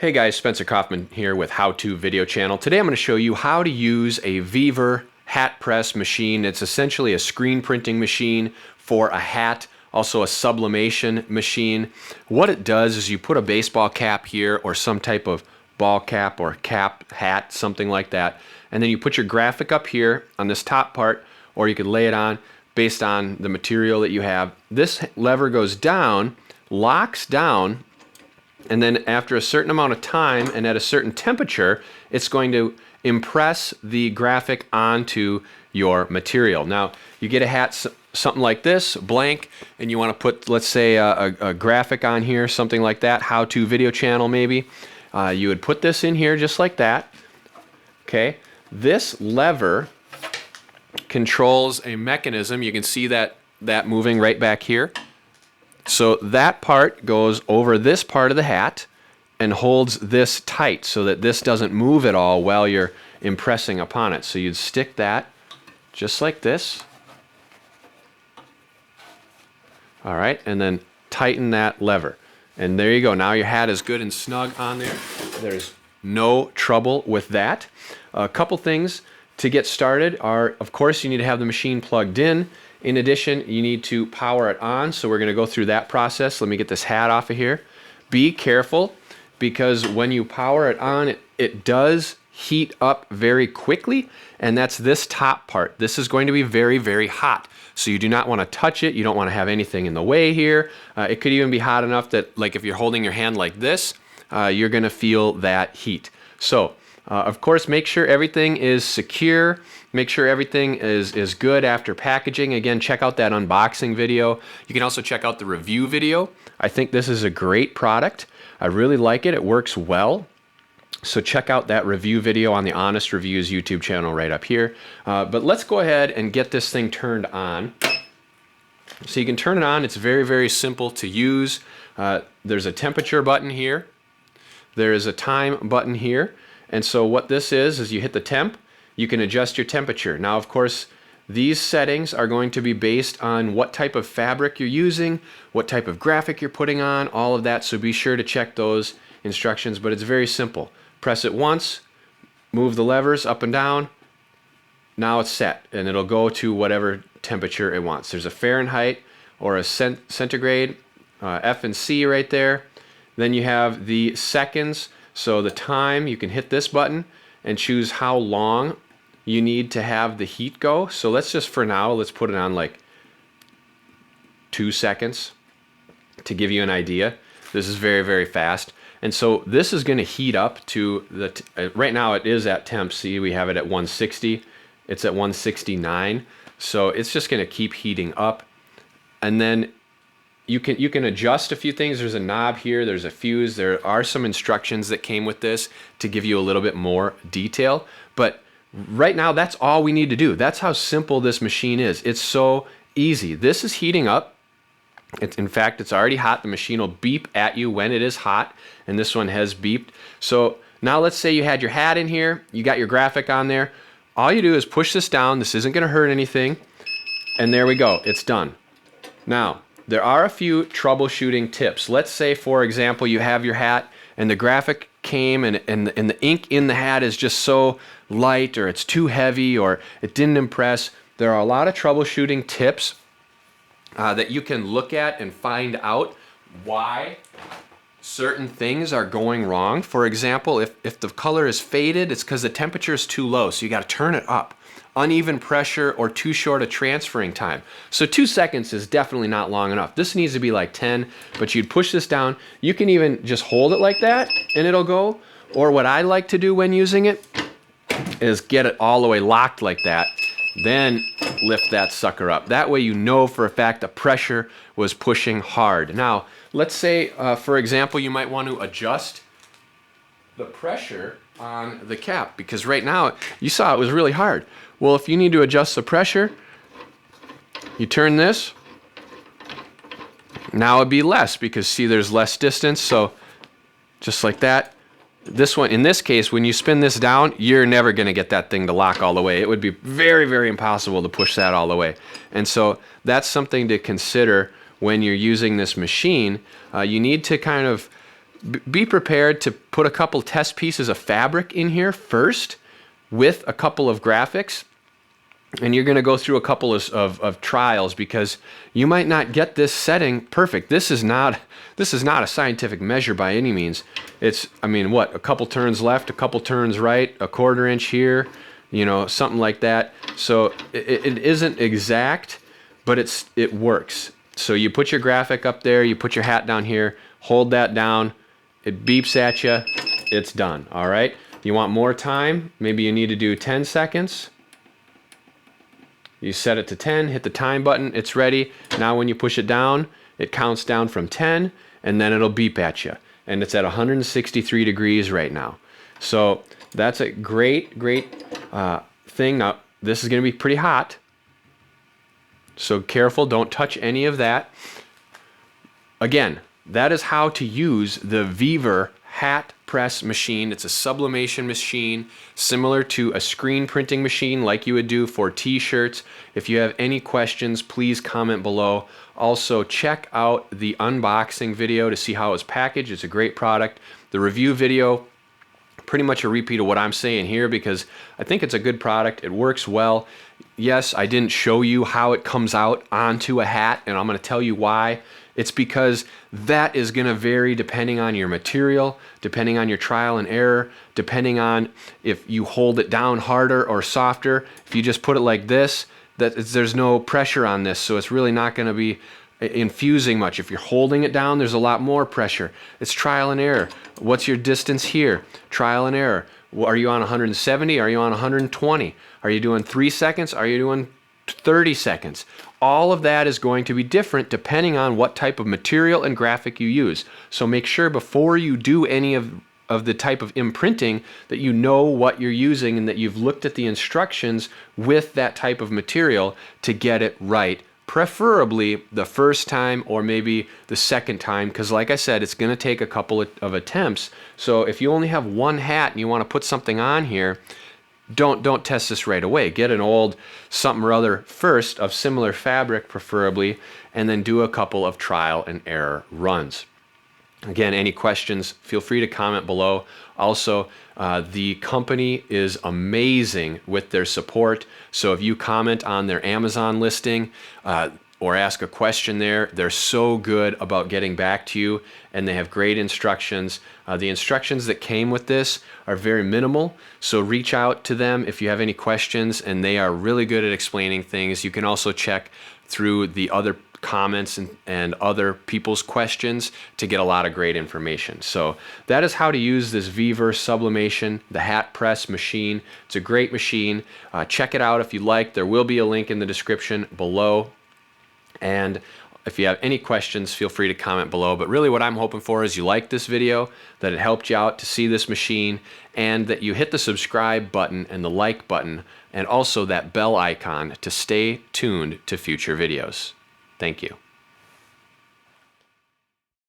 Hey guys, Spencer Kaufman here with How To Video Channel. Today I'm going to show you how to use a Vevor hat press machine. It's essentially a screen printing machine for a hat, also a sublimation machine. What it does is you put a baseball cap here or some type of ball cap or cap, hat, something like that, and then you put your graphic up here on this top part, or you could lay it on based on the material that you have. This lever goes down, locks down, and then after a certain amount of time and at a certain temperature, it's going to impress the graphic onto your material. Now, you get a hat something like this, blank, and you want to put, let's say, a graphic on here, something like that, How To Video Channel maybe. You would put this in here just like that. Okay, this lever controls a mechanism. You can see that moving right back here. So that part goes over this part of the hat and holds this tight so that this doesn't move at all while you're impressing upon it. So you'd stick that just like this. All right, and then tighten that lever. And there you go. Now your hat is good and snug on there. There's no trouble with that. A couple things to get started are, of course, you need to have the machine plugged in. In addition, you need to power it on, so we're going to go through that process. Let me get this hat off of here. Be careful, because when you power it on, it does heat up very quickly, and that's this top part. This is going to be very, very hot, so you do not want to touch it. You don't want to have anything in the way here. It could even be hot enough that, like if you're holding your hand like this, you're going to feel that heat. So, of course, make sure everything is secure. Make sure everything is good after packaging. Again, check out that unboxing video. You can also check out the review video. I think this is a great product. I really like it. It works well. So check out that review video on the Honest Reviews YouTube channel right up here. But let's go ahead and get this thing turned on. So you can turn it on. It's very, very simple to use. There's a temperature button here. There is a time button here. And so what this is you hit the temp, you can adjust your temperature. Now, of course, these settings are going to be based on what type of fabric you're using, what type of graphic you're putting on, all of that. So be sure to check those instructions, but it's very simple. Press it once, move the levers up and down. Now it's set, and it'll go to whatever temperature it wants. There's a Fahrenheit or a centigrade, F and C right there. Then you have the seconds. So the time, you can hit this button and choose how long you need to have the heat go. So let's just, for now, let's put it on like 2 seconds to give you an idea. This is very, very fast. And so this is going to heat up to right now it is at temp. See, we have it at 160. It's at 169. So it's just going to keep heating up. And then you can adjust a few things. There's a knob here, there's a fuse. There are some instructions that came with this to give you a little bit more detail. But right now, that's all we need to do. That's how simple this machine is. It's so easy. This is heating up. In fact, it's already hot. The machine will beep at you when it is hot, and this one has beeped. So now let's say you had your hat in here, you got your graphic on there. All you do is push this down. This isn't going to hurt anything. And there we go. It's done. Now, there are a few troubleshooting tips. Let's say, for example, you have your hat and the graphic came and the ink in the hat is just so light, or it's too heavy, or it didn't impress. There are a lot of troubleshooting tips that you can look at and find out why certain things are going wrong. For example, if the color is faded, it's because the temperature is too low, so you got to turn it up. Uneven pressure or too short a transferring time. So 2 seconds is definitely not long enough. This needs to be like 10, but you'd push this down. You can even just hold it like that and it'll go. Or what I like to do when using it is get it all the way locked like that, then lift that sucker up. That way you know for a fact the pressure was pushing hard. Now, let's say, for example, you might want to adjust the pressure on the cap, because right now you saw it was really hard. Well, if you need to adjust the pressure, you turn this. Now it'd be less, because see, there's less distance. So just like that. This one, in this case, when you spin this down, you're never going to get that thing to lock all the way. It would be very, very impossible to push that all the way. And so that's something to consider when you're using this machine. You need to kind of be prepared to put a couple test pieces of fabric in here first with a couple of graphics. And you're going to go through a couple of trials, because you might not get this setting perfect. This is not a scientific measure by any means. It's, I mean, what, a couple turns left, a couple turns right, a 1/4 inch here, you know, something like that. So it isn't exact, but it works. So you put your graphic up there, you put your hat down here, hold that down, it beeps at you, it's done. All right. You want more time? Maybe you need to do 10 seconds. You set it to 10, hit the time button, it's ready. Now when you push it down, it counts down from 10, and then it'll beep at you. And it's at 163 degrees right now. So that's a great thing. Now, this is going to be pretty hot. So careful, don't touch any of that. Again, that is how to use the Vevor hat press machine. It's a sublimation machine, similar to a screen printing machine like you would do for t-shirts. If you have any questions, please comment below. Also, check out the unboxing video to see how it's packaged. It's a great product. The review video, pretty much a repeat of what I'm saying here, because I think it's a good product. It works well. Yes, I didn't show you how it comes out onto a hat, and I'm going to tell you why. It's because that is going to vary depending on your material, depending on your trial and error, depending on if you hold it down harder or softer. If you just put it like this, there's no pressure on this, so it's really not going to be infusing much. If you're holding it down, there's a lot more pressure. It's trial and error. What's your distance here? Trial and error. Are you on 170? Are you on 120? Are you doing 3 seconds? Are you doing 30 seconds? All of that is going to be different depending on what type of material and graphic you use. So make sure before you do any of the type of imprinting that you know what you're using and that you've looked at the instructions with that type of material to get it right. Preferably the first time or maybe the second time, because like I said, it's going to take a couple of attempts. So if you only have one hat and you want to put something on here, don't test this right away. Get an old something or other first of similar fabric preferably, and then do a couple of trial and error runs. Again, any questions, feel free to comment below. Also, the company is amazing with their support. So if you comment on their Amazon listing or ask a question there, they're so good about getting back to you, and they have great instructions. The instructions that came with this are very minimal, so reach out to them if you have any questions, and they are really good at explaining things. You can also check through the other comments and other people's questions to get a lot of great information. So that is how to use this Vevor sublimation, the hat press machine. It's a great machine. Check it out if you like. There will be a link in the description below. And if you have any questions, feel free to comment below. But really what I'm hoping for is you like this video, that it helped you out to see this machine, and that you hit the subscribe button and the like button, and also that bell icon to stay tuned to future videos. Thank you.